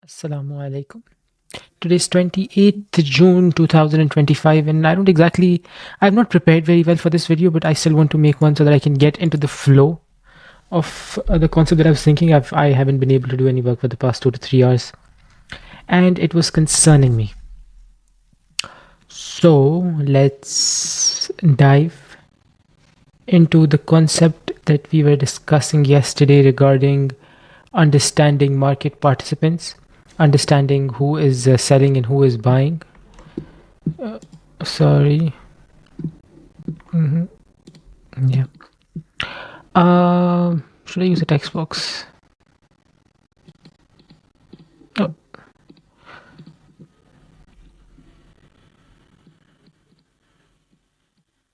Assalamu alaikum. Today's 28th June 2025, and I've not prepared very well for this video, but I still want to make one so that I can get into the flow of the concept that I was thinking. I haven't been able to do any work for the past 2 to 3 hours, and it was concerning me. So let's dive into the concept that we were discussing yesterday regarding understanding market participants, understanding who is selling and who is buying. Sorry. hmm Yeah. Should I use a text box? Oh.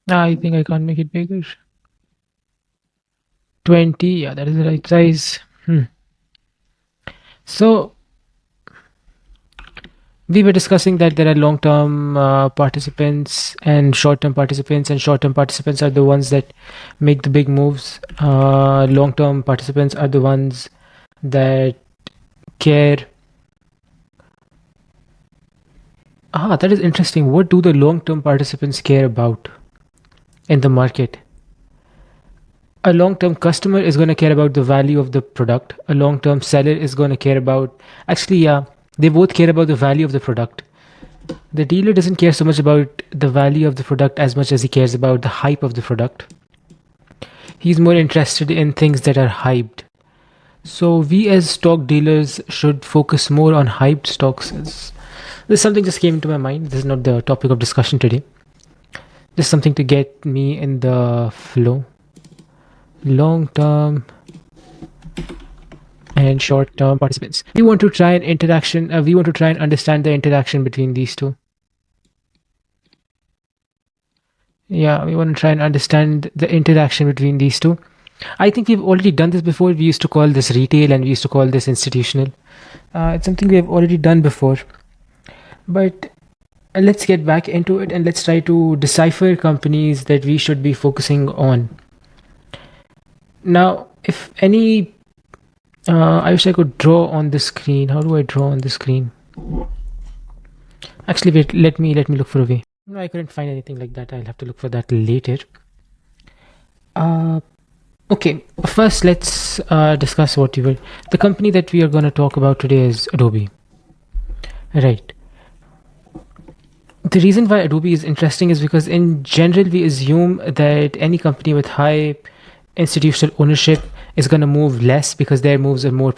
I think I can't make it bigger. 20. Yeah, that is the right size. So we were discussing that there are long-term participants and short-term participants, and short-term participants are the ones that make the big moves. Long-term participants are the ones that care. That is interesting. What do the long-term participants care about in the market? A long-term customer is going to care about the value of the product. A long-term seller is going to care about, actually, yeah, they both care about the value of the product. The dealer doesn't care so much about the value of the product as much as he cares about the hype of the product. He's more interested in things that are hyped. So we as stock dealers should focus more on hyped stocks. This something just came into my mind. This is not the topic of discussion today. Just something to get me in the flow. Long term and short term participants. We want to try and understand the interaction between these two. Yeah, we want to try and understand the interaction between these two. I think we've already done this before. We used to call this retail and we used to call this institutional. It's something we have already done before. But let's get back into it and let's try to decipher companies that we should be focusing on. Now, if any, I wish I could draw on the screen. How do I draw on the screen? Actually, wait. Let me look for a way. No, I couldn't find anything like that. I'll have to look for that later. Okay. First, let's discuss what you will. The company that we are going to talk about today is Adobe. Right. The reason why Adobe is interesting is because in general we assume that any company with high institutional ownership is going to move less because their moves are more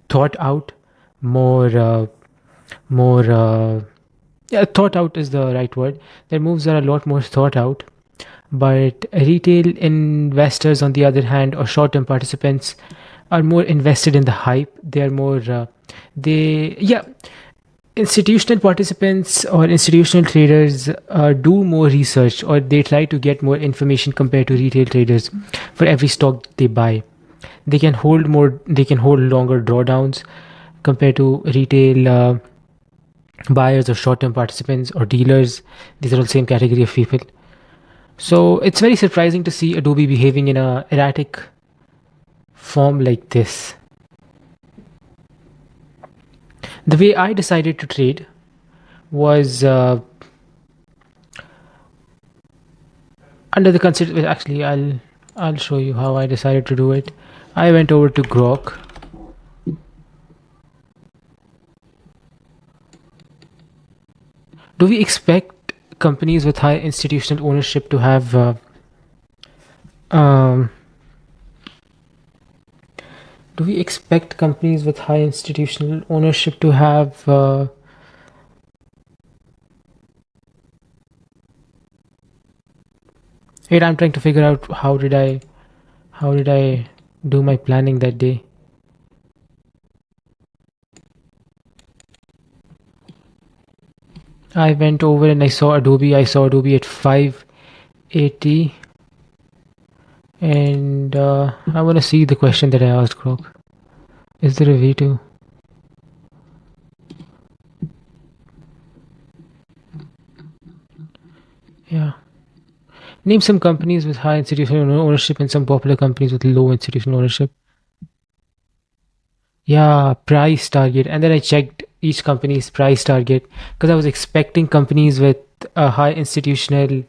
thought out, more yeah, thought out is the right word. Their moves are a lot more thought out. But retail investors, on the other hand, or short-term participants, are more invested in the hype. They are more they yeah institutional participants or institutional traders do more research, or they try to get more information compared to retail traders. For every stock they buy, they can hold longer drawdowns compared to retail buyers or short-term participants or dealers. These are all same category of people. So it's very surprising to see Adobe behaving in a erratic form like this. The way I decided to trade was under the consider. Actually, I'll show you how I decided to do it. I went over to Grok. Do we expect companies with high institutional ownership to have do we expect companies with high institutional ownership to have wait, I'm trying to figure out how did I do my planning that day. I went over and I saw Adobe at 580, and I want to see the question that I asked Grok. Is there a way to? Yeah. Name some companies with high institutional ownership and some popular companies with low institutional ownership. Yeah, price target. And then I checked each company's price target because I was expecting companies with a high institutional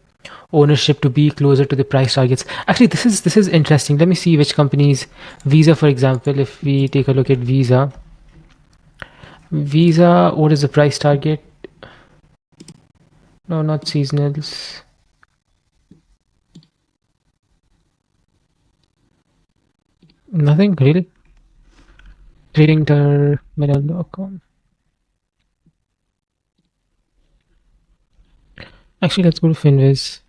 ownership to be closer to the price targets. Actually, this is interesting. Let me see which companies. Visa, for example, if we take a look at Visa, what is the price target? No, not seasonals. Nothing really. Tradingterminal.com. Actually, let's go to Finviz.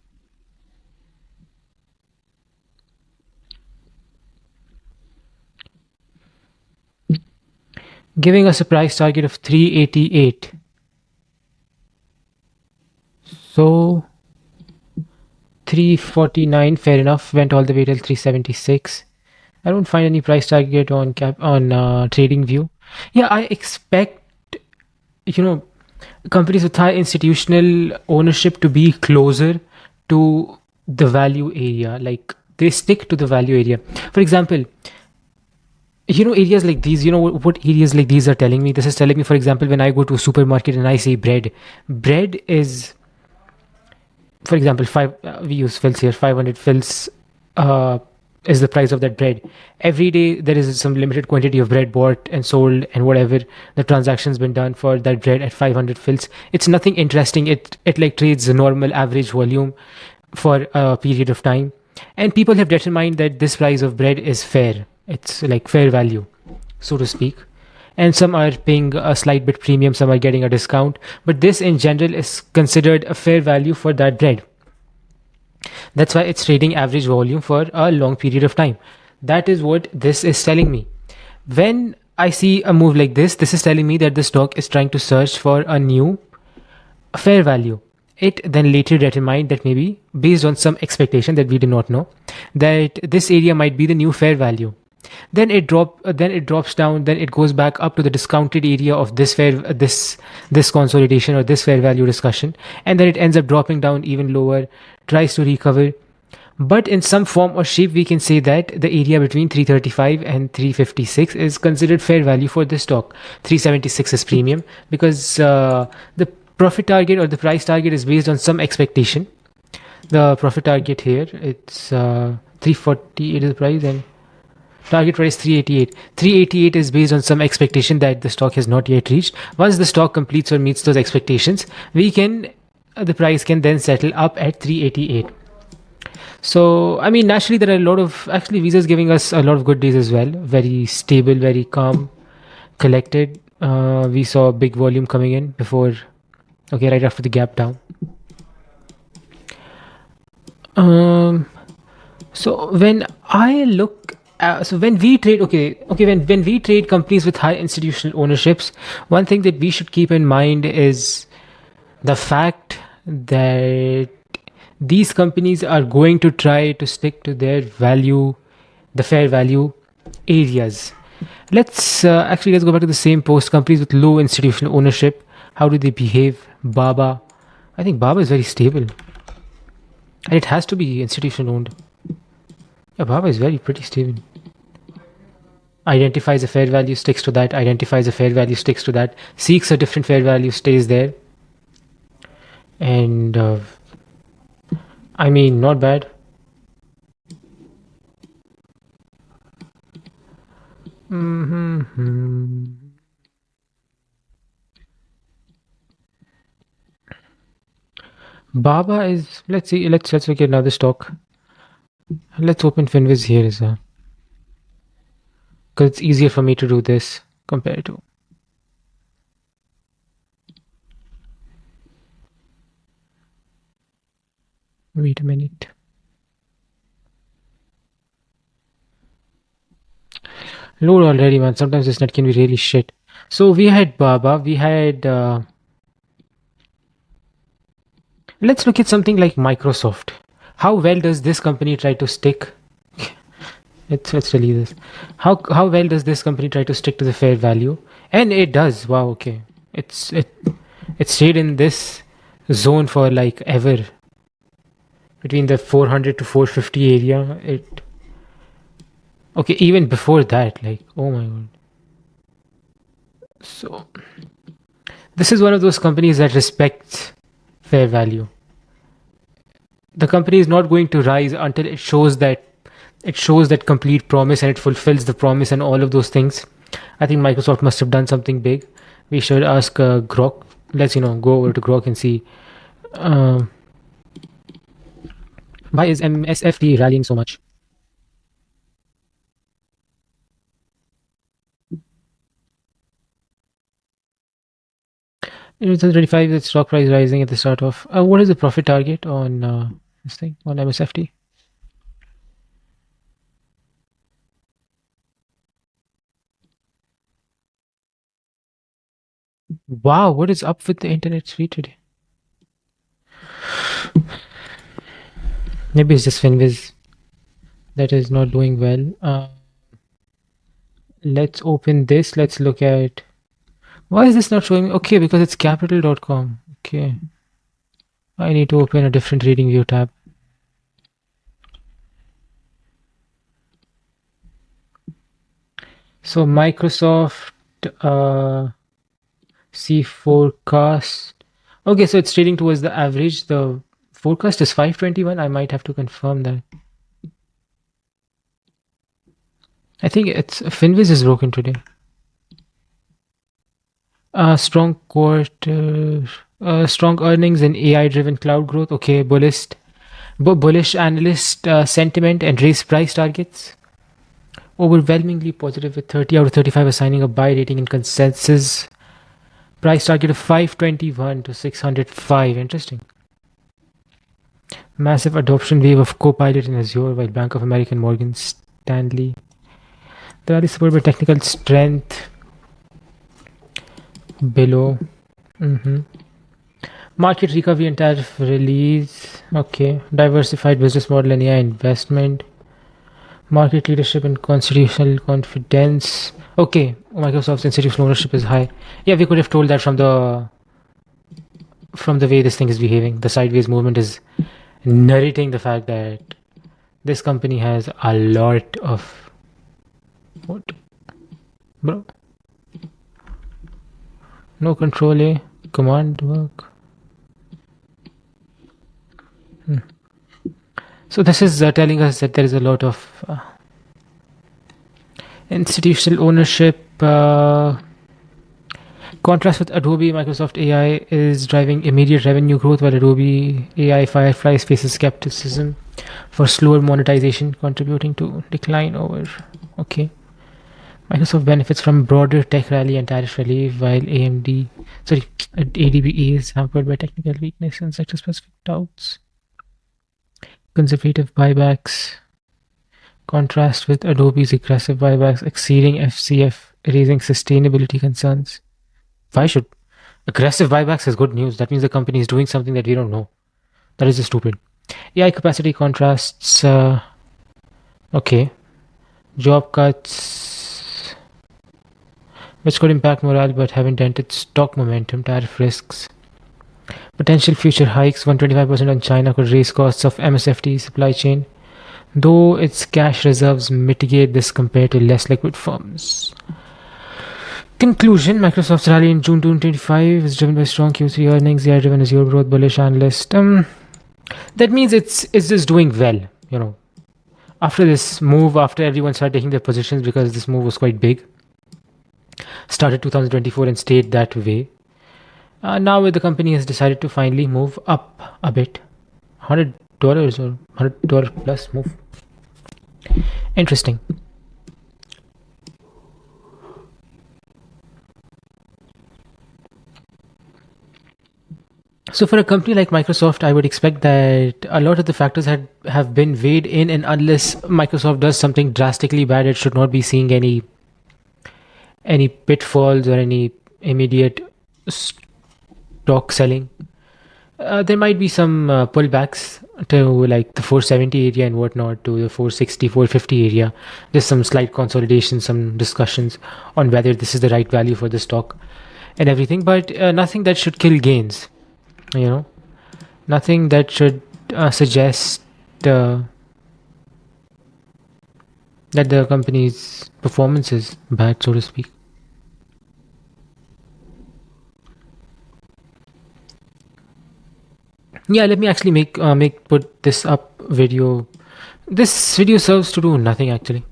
Giving us a price target of 388. So 349, fair enough. Went all the way till 376. I don't find any price target on Trading View. Yeah, I expect you know companies with high institutional ownership to be closer to the value area. Like they stick to the value area. For example, areas like these. What areas like these are telling me. This is telling me, for example, when I go to a supermarket and I say bread is, for example, five. We use fills here. 500 fills uh, is the price of that bread. Every day there is some limited quantity of bread bought and sold, and whatever the transaction's been done for that bread at 500 fills. It's nothing interesting. It like trades the normal average volume for a period of time, and people have determined that this price of bread is fair. It's like fair value, so to speak. And some are paying a slight bit premium, some are getting a discount, but this in general is considered a fair value for that bread. That's why it's trading average volume for a long period of time. That is what this is telling me. When I see a move like this is telling me that the stock is trying to search for a new fair value. It then later determined that maybe based on some expectation that we did not know, that this area might be the new fair value. Then it drops down, then it goes back up to the discounted area of this consolidation or this fair value discussion, and then it ends up dropping down even lower, tries to recover. But in some form or shape, we can say that the area between 335 and 356 is considered fair value for this stock. 376 is premium because the profit target or the price target is based on some expectation. The profit target here, it's 348 is the price, and target price 388. 388 is based on some expectation that the stock has not yet reached. Once the stock completes or meets those expectations, the price can then settle up at 388. So, I mean, naturally, there are a lot of, actually, Visa is giving us a lot of good days as well. Very stable, very calm, collected. We saw big volume coming in before, okay, right after the gap down. So when I look, so when we trade, when we trade companies with high institutional ownerships, one thing that we should keep in mind is the fact that these companies are going to try to stick to their value, the fair value areas. Let's go back to the same post. Companies with low institutional ownership, how do they behave? Baba, I think Baba is very stable, and it has to be institutional owned. Yeah, Baba is very pretty stable. Identifies a fair value, sticks to that. Identifies a fair value, sticks to that. Seeks a different fair value, stays there. And I mean, not bad. Mm-hmm. Baba is. Let's see. Let's look at another stock. Let's open Finviz here as well, because it's easier for me to do this compared to. Wait a minute. Load already, man. Sometimes this net can be really shit. So we had Baba. We had. Let's look at something like Microsoft. How well does this company try to stick? Let's delete this. How well does this company try to stick to the fair value? And it does. Wow. Okay. It stayed in this zone for like ever, between the 400 to 450 area. It Okay. Even before that, like, oh my god. So this is one of those companies that respects fair value. The company is not going to rise until it shows that complete promise and it fulfills the promise and all of those things. I think Microsoft must have done something big. We should ask Grok. Let's go over to Grok and see um, why is MSFT rallying so much. In 2025, the stock price rising at the start of. What is the profit target on this thing on MSFT? Wow, what is up with the internet speed today? Maybe it's just Finviz that is not doing well. Let's open this. Let's look at. Why is this not showing me? Okay, because it's capital.com. Okay. I need to open a different reading view tab. So Microsoft see forecast. Okay, so it's trading towards the average. The forecast is 521. I might have to confirm that. I think it's Finviz is broken today. Strong strong earnings and AI-driven cloud growth. Okay, bullish analyst sentiment and raised price targets. Overwhelmingly positive with 30 out of 35 assigning a buy rating and consensus price target of 521 to 605. Interesting. Massive adoption wave of Copilot in Azure while Bank of America and Morgan Stanley. The rally supported by technical strength below. Market recovery and tariff release. Okay. Diversified business model and AI investment. Market leadership and constitutional confidence. Okay, Microsoft's institutional ownership is high. Yeah, we could have told that from the way this thing is behaving. The sideways movement is narrating the fact that this company has a lot of what, bro? No control, command work. So this is telling us that there is a lot of institutional ownership. Contrast with Adobe, Microsoft AI is driving immediate revenue growth, while Adobe AI Firefly faces skepticism for slower monetization, contributing to decline over. Okay. Microsoft benefits from broader tech rally and tariff relief, while ADB is hampered by technical weakness and sector-specific doubts. Conservative buybacks contrast with Adobe's aggressive buybacks exceeding FCF, raising sustainability concerns. Why should aggressive buybacks is good news? That means the company is doing something that we don't know. That is just stupid. AI capacity contrasts. Okay. Job cuts, which could impact morale but haven't dented stock momentum, tariff risks. Potential future hikes, 125% on China could raise costs of MSFT supply chain, though its cash reserves mitigate this compared to less liquid firms. Conclusion: Microsoft's rally in June 2025 is driven by strong Q3 earnings, AI-driven Azure growth, bullish analyst. That means it's just doing well, After this move, after everyone started taking their positions because this move was quite big, started 2024 and stayed that way. Now the company has decided to finally move up a bit. $100 or $100 plus move. Interesting. So for a company like Microsoft, I would expect that a lot of the factors have been weighed in, and unless Microsoft does something drastically bad, it should not be seeing any pitfalls or any immediate stock selling. There might be some pullbacks to like the 470 area and whatnot to the 460, 450 area. There's some slight consolidation, some discussions on whether this is the right value for the stock and everything, but nothing that should kill gains. Nothing that should suggest that the company's performance is bad, so to speak. Yeah, let me actually make put this up video. This video serves to do nothing actually.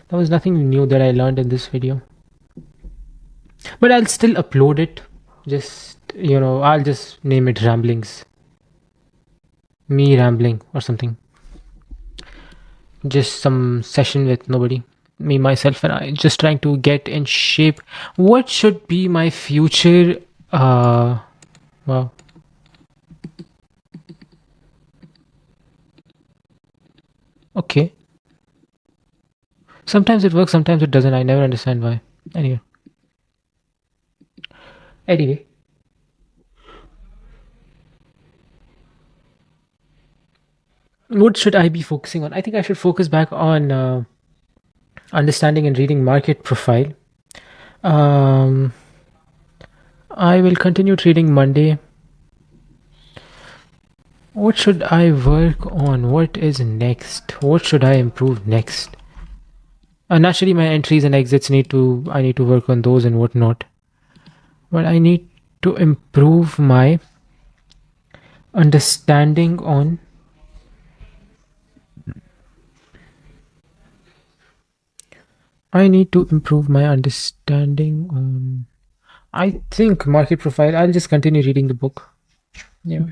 There was nothing new that I learned in this video, but I'll still upload it. Just I'll just name it ramblings, me rambling or something. Just some session with nobody, me, myself, and I, just trying to get in shape. What should be my future? Wow. Okay. Sometimes it works, sometimes it doesn't. I never understand why. Anyway. Anyway. What should I be focusing on? I think I should focus back on understanding and reading market profile. Um, I will continue trading Monday. What should I work on? What is next? What should I improve next? Naturally, my entries and exits I need to work on those and whatnot. But I need to improve my understanding on. I need to improve my understanding on. I think market profile. I'll just continue reading the book. Yeah.